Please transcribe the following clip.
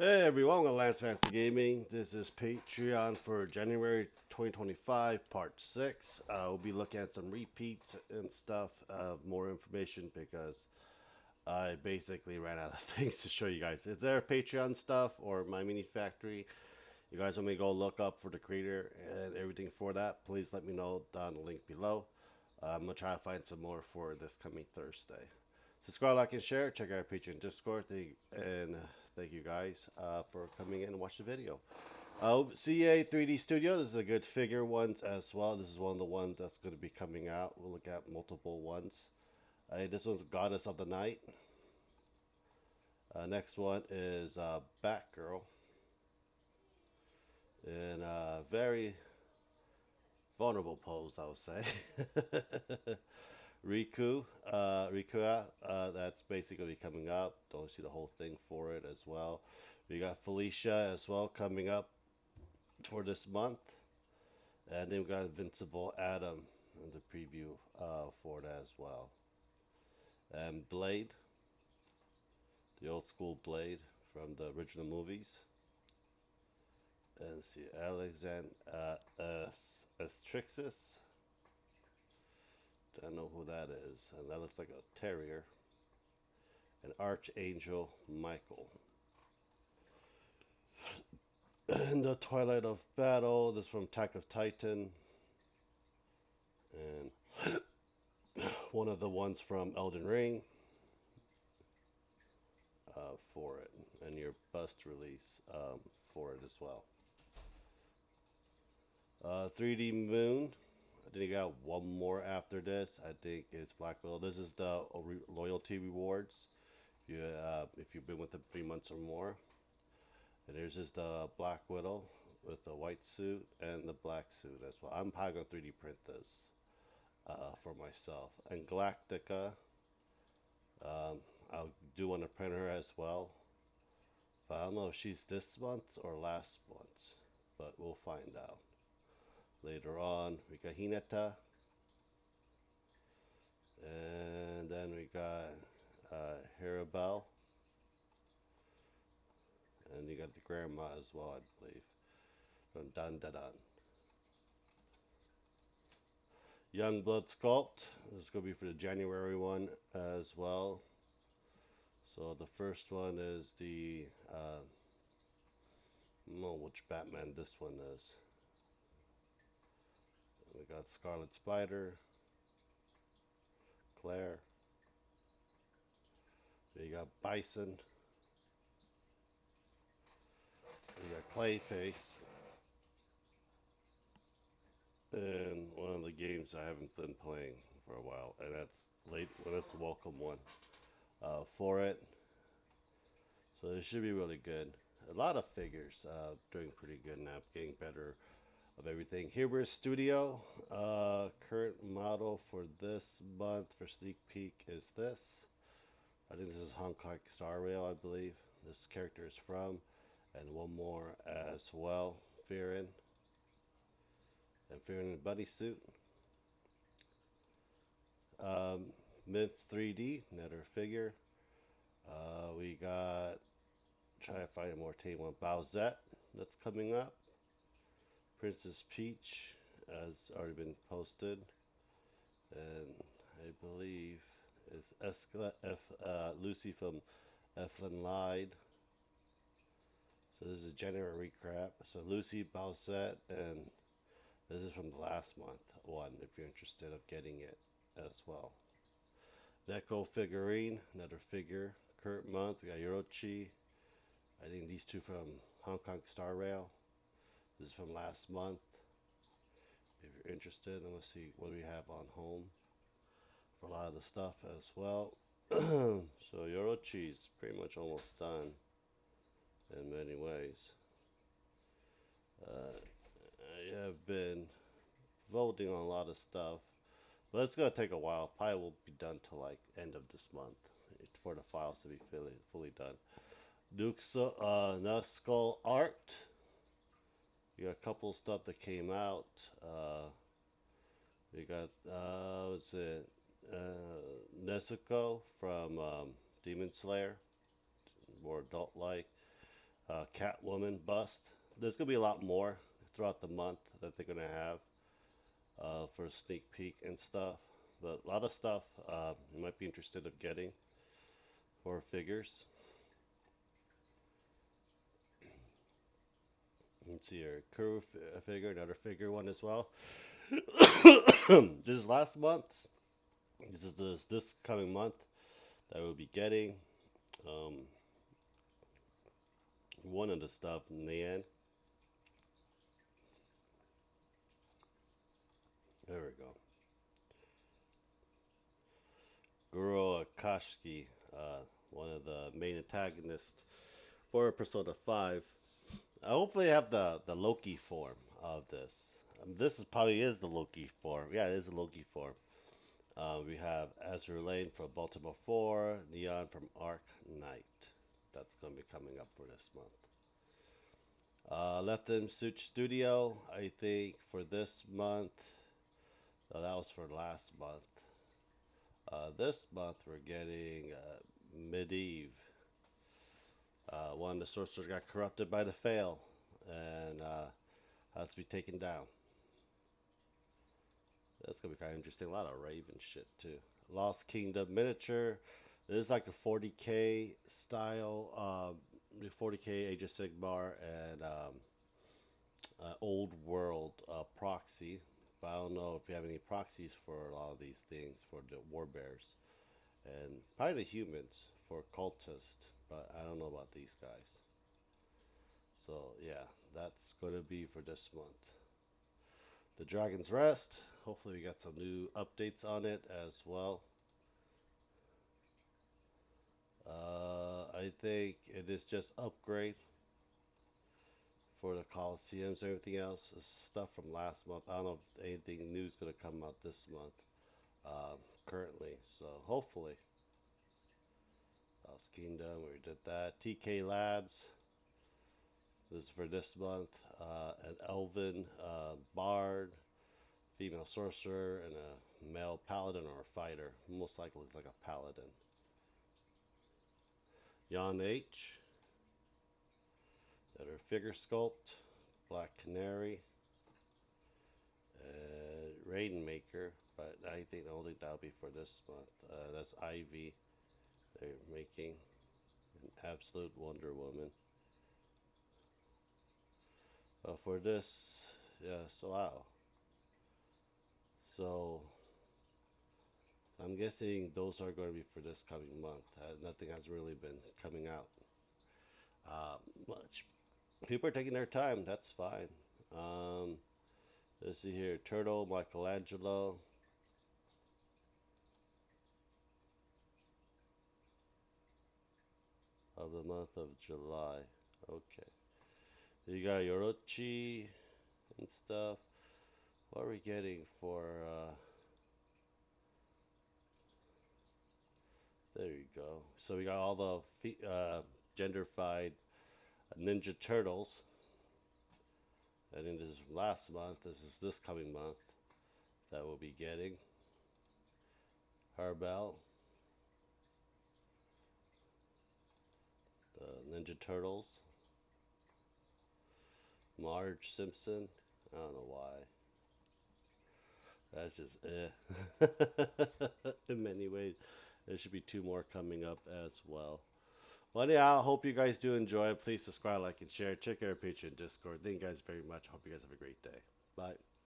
Hey everyone, welcome to Lance Fantasy Gaming. This is Patreon for January 2025, Part 6. We'll be looking at some repeats and stuff, more information because I basically ran out of things to show you guys. Is there Patreon stuff or my mini factory? You guys want me to go look up for the creator and everything for that? Please let me know down the link below. I'm going to try to find some more for this coming Thursday. Subscribe, like, and share. Check out our Patreon Discord. Thank you guys for coming in and watch the video. CA 3D Studio. This is a good figure ones as well. This is one of the ones that's going to be coming out. We'll look at multiple ones. This one's Goddess of the Night. Next one is Batgirl. In a very vulnerable pose, I would say. Rikua, that's basically coming up. Don't see the whole thing for it as well. We got Felicia as well coming up for this month. And then we got Invincible Adam in the preview for that as well. And Blade, the old school Blade from the original movies. And see, Alexander Astrixis. I don't know who that is. And that looks like a terrier. And Archangel Michael. In the Twilight of Battle, this is from Attack of Titan. And one of the ones from Elden Ring for it. And your bust release for it as well. 3D Moon. I think you got one more after this. I think it's Black Widow. This is the loyalty rewards. If you've been with them 3 months or more. And there's just the Black Widow with the white suit and the black suit as well. I'm probably going to 3D print this for myself. And Galactica, I do want to print her as well. But I don't know if she's this month or last month. But we'll find out. Later on, we got Hinata. And then we got Haribel. And you got the grandma as well, I believe. From Dan Da Dan. Young Blood Sculpt. This is going to be for the January one as well. So the first one is the... I don't know which Batman this one is. We got Scarlet Spider, Claire. We got Bison. We got Clayface. And one of the games I haven't been playing for a while, and that's late. Well, that's the welcome one for it. So it should be really good. A lot of figures doing pretty good now, getting better of everything. Here Studio. Current model for this month for sneak peek is this. I think this is Hong Kong Star Rail, I believe. This character is from. And one more as well. Fearin. And Fearin in a buddy suit. Myth 3D, another figure. We got, try to find a more tame one, Bowsette that's coming up. Princess Peach has already been posted, and I believe is Lucy from Eflin Lied. So this is January recap. So Lucy, Bowsette, and this is from the last month one. If you're interested of getting it as well. Neko figurine, another figure. Current month we got Yorochi. I think these two from Hong Kong Star Rail. This is from last month. If you're interested, I'm going to see what we have on home for a lot of the stuff as well. So Yorochi's pretty much almost done in many ways. I have been voting on a lot of stuff, but it's going to take a while. Probably will be done till like end of this month for the files to be fully done. Nuskull Art. We got a couple of stuff that came out. We got, what's it? Nezuko from Demon Slayer, more adult-like. Catwoman bust. There's gonna be a lot more throughout the month that they're gonna have for a sneak peek and stuff. But a lot of stuff you might be interested of getting for figures. Let's see here, crew figure, another figure one as well. This is last month. This coming month that we'll be getting um, one of the stuff in the end. There we go. Guro Akashiki, one of the main antagonists for Persona 5. I hopefully have the Loki form of this. This is probably is the Loki form. Yeah, it is the Loki form. We have Azure Lane from Baltimore 4, Neon from Arc Knight. That's going to be coming up for this month. Left them Such Studio, I think, for this month. So that was for last month. This month we're getting Medivh. One of the sorcerers got corrupted by the fail and has to be taken down. That's gonna be kind of interesting. A lot of Raven shit too. Lost Kingdom miniature. This is like a 40k style, 40k Age of Sigmar and old world proxy. But I don't know if you have any proxies for a lot of these things for the war bears and probably the humans for cultist. But I don't know about these guys. So yeah, that's gonna be for this month. The Dragon's Rest. Hopefully we got some new updates on it as well. I think it is just upgrade for the Colosseums and everything else. It's stuff from last month. I don't know if anything new is going to come out this month currently. So hopefully. Lost Kingdom, we did that. TK Labs. This is for this month. An Elven Bard, female sorcerer, and a male paladin or a fighter. Most likely looks like a paladin. Yon H. That are figure sculpt. Black Canary. Rainmaker. But I think only that'll be for this month. That's Ivy. They're making an absolute Wonder Woman. For this, yeah, so wow. So I'm guessing those are going to be for this coming month. Nothing has really been coming out much. People are taking their time. That's fine. Let's see here. Turtle, Michelangelo. Of the month of July. Okay. You got Yorochi and stuff. What are we getting for there you go. So we got all the genderfied Ninja Turtles. I think this is last month. This is this coming month that we'll be getting. Harbell. The Ninja Turtles. Marge Simpson. I don't know why. That's just in many ways. There should be two more coming up as well. Well, yeah, I hope you guys do enjoy. Please subscribe, like, and share. Check out our Patreon, Discord. Thank you guys very much. Hope you guys have a great day. Bye.